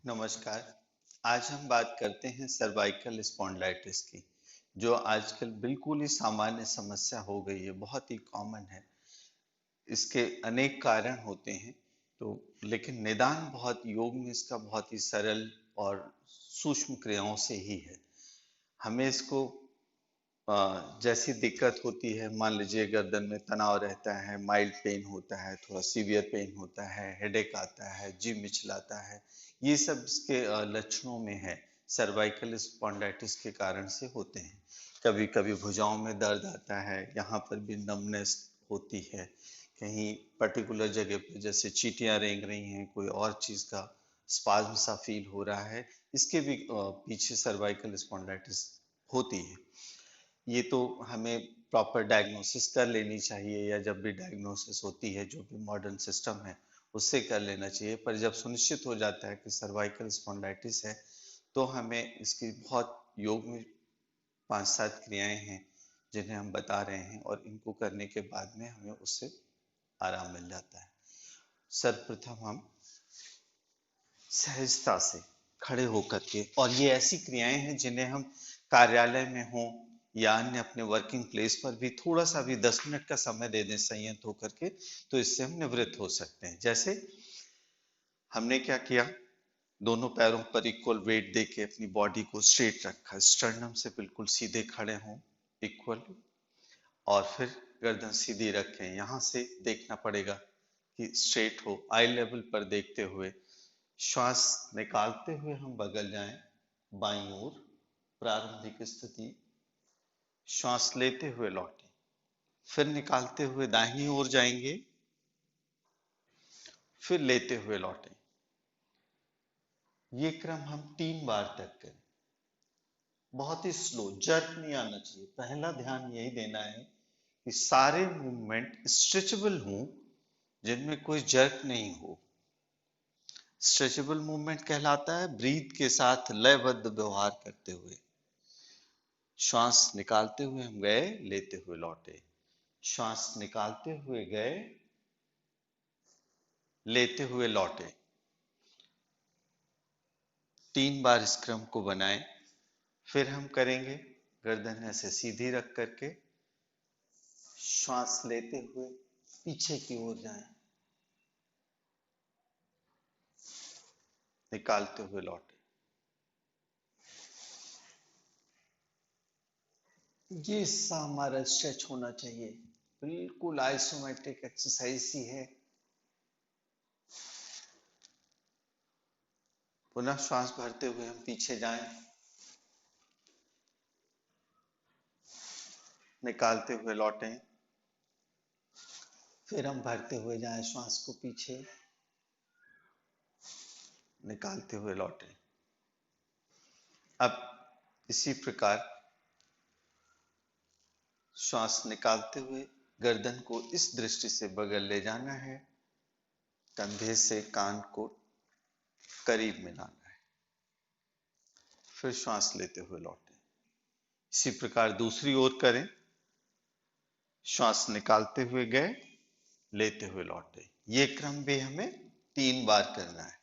नमस्कार। आज हम बात करते हैं सर्वाइकल स्पॉन्डिलाइटिस की, जो आजकल बिल्कुल ही सामान्य समस्या हो गई है, बहुत ही कॉमन है। इसके अनेक कारण होते हैं, तो लेकिन निदान बहुत योग में इसका बहुत ही सरल और सूक्ष्म क्रियाओं से ही है। हमें इसको जैसी दिक्कत होती है, मान लीजिए गर्दन में तनाव रहता है, माइल्ड पेन होता है, थोड़ा सीवियर पेन होता है, हेडेक आता है, जी मिचलाता है, ये सब इसके लक्षणों में है। सर्वाइकल स्पॉन्डिलाइटिस के कारण से होते हैं। कभी कभी भुजाओं में दर्द आता है, यहाँ पर भी नमनेस होती है, कहीं पर्टिकुलर जगह पे जैसे चींटियां रेंग रही हैं, कोई और चीज का स्पाज्म सा फील हो रहा है, इसके भी पीछे सर्वाइकल स्पॉन्डिलाइटिस होती है। ये तो हमें प्रॉपर डायग्नोसिस कर लेनी चाहिए, या जब भी डायग्नोसिस होती है जो भी मॉडर्न सिस्टम है उससे कर लेना चाहिए। पर जब सुनिश्चित हो जाता है कि सर्वाइकल स्पॉन्डिलाइटिस है, तो हमें इसकी बहुत योग में 5-7 क्रियाएं हैं जिन्हें हम बता रहे हैं, और इनको करने के बाद में हमें उससे आराम मिल जाता है। सर्वप्रथम हम सहजता से खड़े होकर के, और ये ऐसी क्रियाएं हैं जिन्हें हम कार्यालय में हों या अन्य अपने वर्किंग प्लेस पर भी थोड़ा सा भी 10 मिनट का समय दे दें संयत होकर के, तो इससे हम निवृत्त हो सकते हैं। जैसे हमने क्या किया, दोनों पैरों पर इक्वल वेट दे के अपनी बॉडी को स्ट्रेट रखा, स्टर्नम से बिल्कुल सीधे खड़े हों इक्वल, और फिर गर्दन सीधी रखें। यहाँ से देखना पड़ेगा कि स्ट्रेट हो, आई लेवल पर देखते हुए श्वास निकालते हुए हम बगल जाएं बाईं ओर, प्रारंभिक स्थिति। श्वास लेते हुए लौटें, फिर निकालते हुए दाहिनी ओर जाएंगे, फिर लेते हुए लौटें। ये क्रम हम 3 बार तक करें। बहुत ही स्लो, जर्क नहीं आना चाहिए। पहला ध्यान यही देना है कि सारे मूवमेंट स्ट्रेचेबल हों, जिनमें कोई जर्क नहीं हो। स्ट्रेचेबल मूवमेंट कहलाता है ब्रीथ के साथ लयबद्ध व्यवहार करते हुए। श्वास निकालते हुए हम गए, लेते हुए लौटे, श्वास निकालते हुए गए, लेते हुए लौटे। 3 बार इस क्रम को बनाएं। फिर हम करेंगे गर्दन ऐसे सीधी रख करके, श्वास लेते हुए पीछे की ओर जाएं, निकालते हुए लौटे। ये हिस्सा हमारा स्ट्रेच होना चाहिए, बिल्कुल आइसोमेट्रिक एक्सरसाइज ही है। पुनः श्वास भरते हुए हम पीछे जाएं, निकालते हुए लौटें, फिर हम भरते हुए जाएं श्वास को पीछे, निकालते हुए लौटें। अब इसी प्रकार श्वास निकालते हुए गर्दन को इस दृष्टि से बगल ले जाना है, कंधे से कान को करीब मिलाना है, फिर श्वास लेते हुए लौटें। इसी प्रकार दूसरी ओर करें। श्वास निकालते हुए गए, लेते हुए लौटे। ये क्रम भी हमें 3 बार करना है।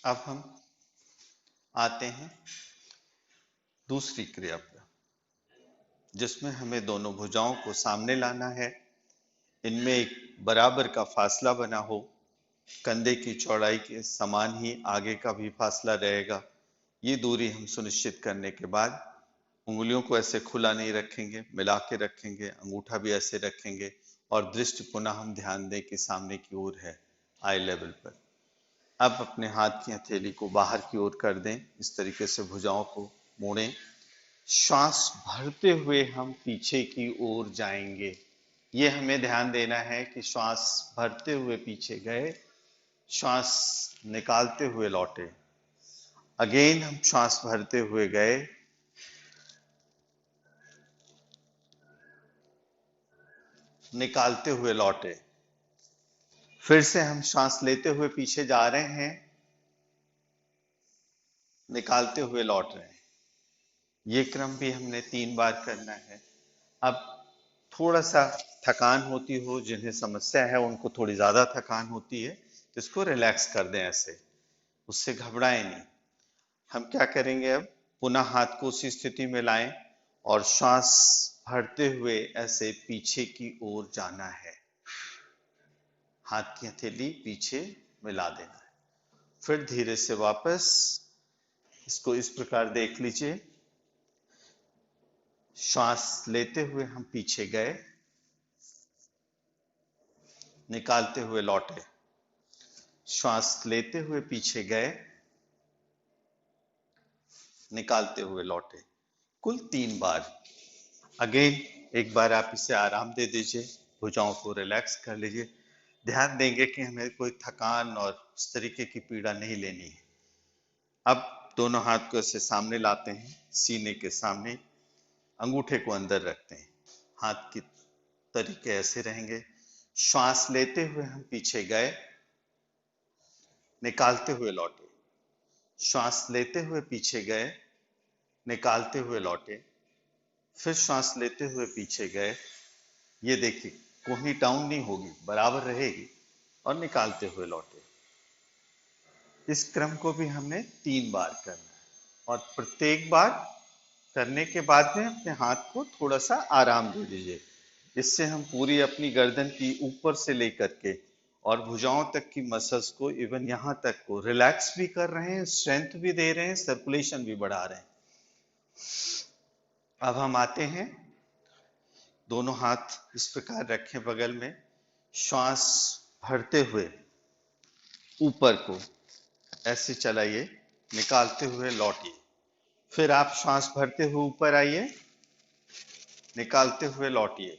अब हम आते हैं दूसरी क्रिया पर, जिसमें हमें दोनों भुजाओं को सामने लाना है। इनमें एक बराबर का फासला बना हो, कंधे की चौड़ाई के समान ही आगे का भी फासला रहेगा। ये दूरी हम सुनिश्चित करने के बाद उंगलियों को ऐसे खुला नहीं रखेंगे, मिला के रखेंगे, अंगूठा भी ऐसे रखेंगे, और दृष्टि पुनः हम ध्यान दें कि सामने की ओर है, आई लेवल पर। अब अपने हाथ की हथेली को बाहर की ओर कर दें, इस तरीके से भुजाओं को मोड़ें। श्वास भरते हुए हम पीछे की ओर जाएंगे। ये हमें ध्यान देना है कि श्वास भरते हुए पीछे गए, श्वास निकालते हुए लौटे। अगेन हम श्वास भरते हुए गए, निकालते हुए लौटे। फिर से हम श्वास लेते हुए पीछे जा रहे हैं, निकालते हुए लौट रहे हैं। ये क्रम भी हमने 3 बार करना है। अब थोड़ा सा थकान होती हो, जिन्हें समस्या है उनको थोड़ी ज्यादा थकान होती है, तो इसको रिलैक्स कर दें ऐसे, उससे घबराएं नहीं। हम क्या करेंगे, अब पुनः हाथ को उसी स्थिति में लाएं और श्वास भरते हुए ऐसे पीछे की ओर जाना है। हाथ की हथेली पीछे मिला देना है। फिर धीरे से वापस इसको इस प्रकार देख लीजिए। श्वास लेते हुए हम पीछे गए, निकालते हुए लौटे। श्वास लेते हुए पीछे गए, निकालते हुए लौटे। कुल 3 बार। अगेन एक बार आप इसे आराम दे दीजिए, भुजाओं को रिलैक्स कर लीजिए। ध्यान देंगे कि हमें कोई थकान और उस तरीके की पीड़ा नहीं लेनी है। अब दोनों हाथ को ऐसे सामने लाते हैं, सीने के सामने, अंगूठे को अंदर रखते हैं। हाथ की तरीके ऐसे रहेंगे। श्वास लेते हुए हम पीछे गए, निकालते हुए लौटे। श्वास लेते हुए पीछे गए, निकालते हुए लौटे। फिर श्वास लेते हुए पीछे गए, ये देखिए कोहनी डाउन नहीं होगी, बराबर रहेगी, और निकालते हुए लौटे। इस क्रम को भी हमने 3 बार करना है, और प्रत्येक बार करने के बाद में अपने हाथ को थोड़ा सा आराम दे दीजिए। इससे हम पूरी अपनी गर्दन की ऊपर से लेकर के और भुजाओं तक की मसल्स को, इवन यहाँ तक को रिलैक्स भी कर रहे हैं, स्ट्रेंथ भी दे रहे हैं, सर्कुलेशन भी बढ़ा रहे हैं। अब हम आते हैं, दोनों हाथ इस प्रकार रखें बगल में। श्वास भरते हुए ऊपर को ऐसे चलाइए, निकालते हुए लौटिए। फिर आप श्वास भरते हुए ऊपर आइए, निकालते हुए लौटिए।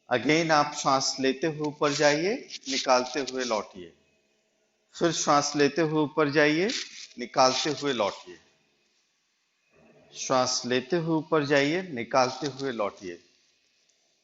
अगेन आप श्वास लेते हुए ऊपर जाइए, निकालते हुए लौटिए। फिर श्वास लेते हुए ऊपर जाइए, निकालते हुए लौटिए। श्वास लेते हुए ऊपर जाइए, निकालते हुए लौटिए।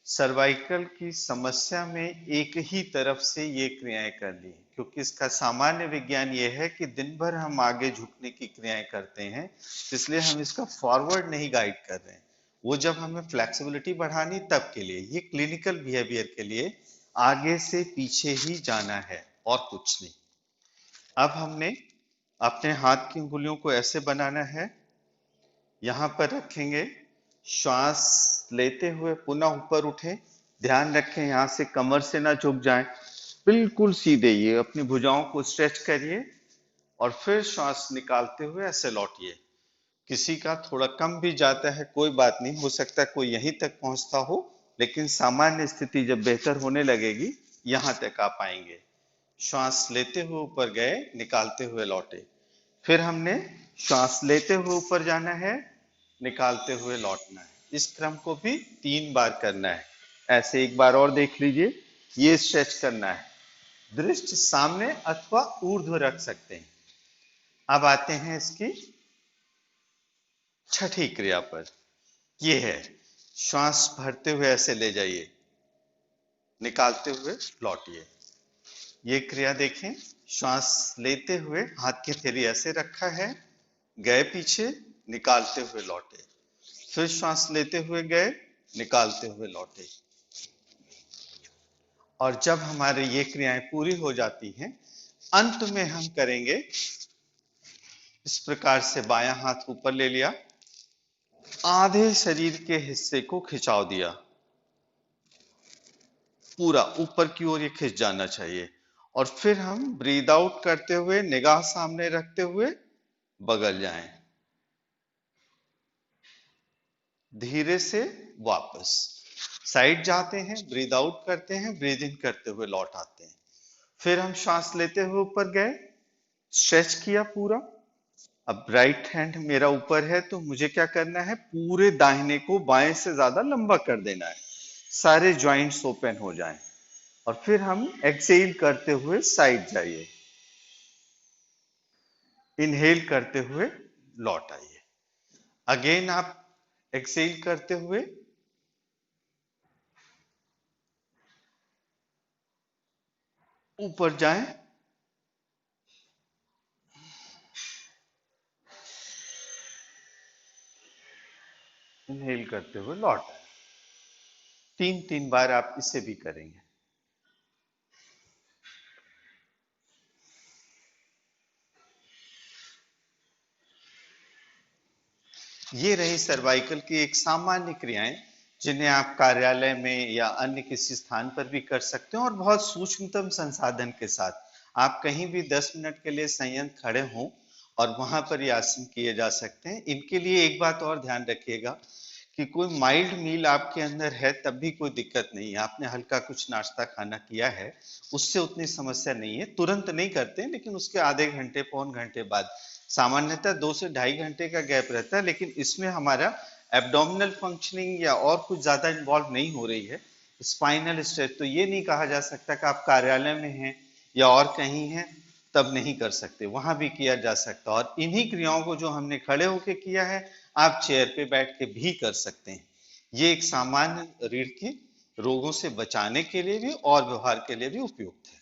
सर्वाइकल की समस्या में एक ही तरफ से ये क्रियाएं करनी है, क्योंकि इसका सामान्य विज्ञान ये है कि दिन भर हम आगे झुकने की क्रियाएं करते हैं, इसलिए हम इसका फॉरवर्ड नहीं गाइड कर रहे हैं। वो जब हमें फ्लेक्सिबिलिटी बढ़ानी तब के लिए, ये क्लिनिकल बिहेवियर के लिए आगे से पीछे ही जाना है और कुछ नहीं। अब हमने अपने हाथ की उंगलियों को ऐसे बनाना है, यहां पर रखेंगे। श्वास लेते हुए पुनः ऊपर उठे। ध्यान रखें यहां से कमर से ना झुक जाएं, बिल्कुल सीधे। ये अपनी भुजाओं को स्ट्रेच करिए और फिर श्वास निकालते हुए ऐसे लौटिए। किसी का थोड़ा कम भी जाता है, कोई बात नहीं, हो सकता है कोई यहीं तक पहुंचता हो, लेकिन सामान्य स्थिति जब बेहतर होने लगेगी यहां तक आ पाएंगे। श्वास लेते हुए ऊपर गए, निकालते हुए लौटे। फिर हमने श्वास लेते हुए ऊपर जाना है, निकालते हुए लौटना है। इस क्रम को भी 3 बार करना है। ऐसे एक बार और देख लीजिए। ये स्ट्रेच करना है, दृष्टि सामने अथवा ऊर्ध्व रख सकते हैं। अब आते हैं इसकी छठी क्रिया पर। ये है श्वास भरते हुए ऐसे ले जाइए, निकालते हुए लौटिए। ये क्रिया देखें। श्वास लेते हुए हाथ की हथेली ऐसे रखा है, गए पीछे, निकालते हुए लौटे। फिर श्वास लेते हुए गए, निकालते हुए लौटे। और जब हमारे ये क्रियाएं पूरी हो जाती हैं, अंत में हम करेंगे इस प्रकार से। बायां हाथ ऊपर ले लिया, आधे शरीर के हिस्से को खिंचाव दिया, पूरा ऊपर की ओर ये खिंच जाना चाहिए। और फिर हम ब्रीद आउट करते हुए, निगाह सामने रखते हुए बगल जाएं, धीरे से वापस साइड जाते हैं, ब्रीद आउट करते हैं, ब्रीद इन करते हुए लौट आते हैं। फिर हम श्वास लेते हुए ऊपर गए, स्ट्रेच किया पूरा। अब राइट हैंड मेरा ऊपर है, तो मुझे क्या करना है, पूरे दाहिने को बाएं से ज्यादा लंबा कर देना है, सारे जॉइंट्स ओपन हो जाएं। और फिर हम एक्सेल करते हुए साइड जाइए, इनहेल करते हुए लौट आइए। अगेन आप एक्सेल करते हुए, ऊपर जाएं, इनहेल करते हुए लौट आए। 3 बार आप इसे भी करेंगे। ये रही सर्वाइकल की एक सामान्य क्रियाएं, जिन्हें आप कार्यालय में या अन्य किसी स्थान पर भी कर सकते हो और बहुत सूक्ष्मतम संसाधन के साथ। आप कहीं भी 10 मिनट के लिए संयंत्र खड़े हों और वहां पर ये आसन किए जा सकते हैं। इनके लिए एक बात और ध्यान रखिएगा कि कोई माइल्ड मील आपके अंदर है तब भी कोई दिक्कत नहीं है। आपने हल्का कुछ नाश्ता खाना किया है, उससे उतनी समस्या नहीं है। तुरंत नहीं करते, लेकिन उसके आधे घंटे पौन घंटे बाद, सामान्यतः 2 से ढाई घंटे का गैप रहता है। लेकिन इसमें हमारा एब्डोमिनल फंक्शनिंग या और कुछ ज्यादा इन्वॉल्व नहीं हो रही है, स्पाइनल स्ट्रेच। तो ये नहीं कहा जा सकता कि आप कार्यालय में हैं या और कहीं हैं तब नहीं कर सकते, वहां भी किया जा सकता। और इन्हीं क्रियाओं को जो हमने खड़े होकर किया है, आप चेयर पे बैठ के भी कर सकते हैं। ये एक सामान्य रीढ़ की रोगों से बचाने के लिए भी और व्यवहार के लिए भी उपयुक्त है।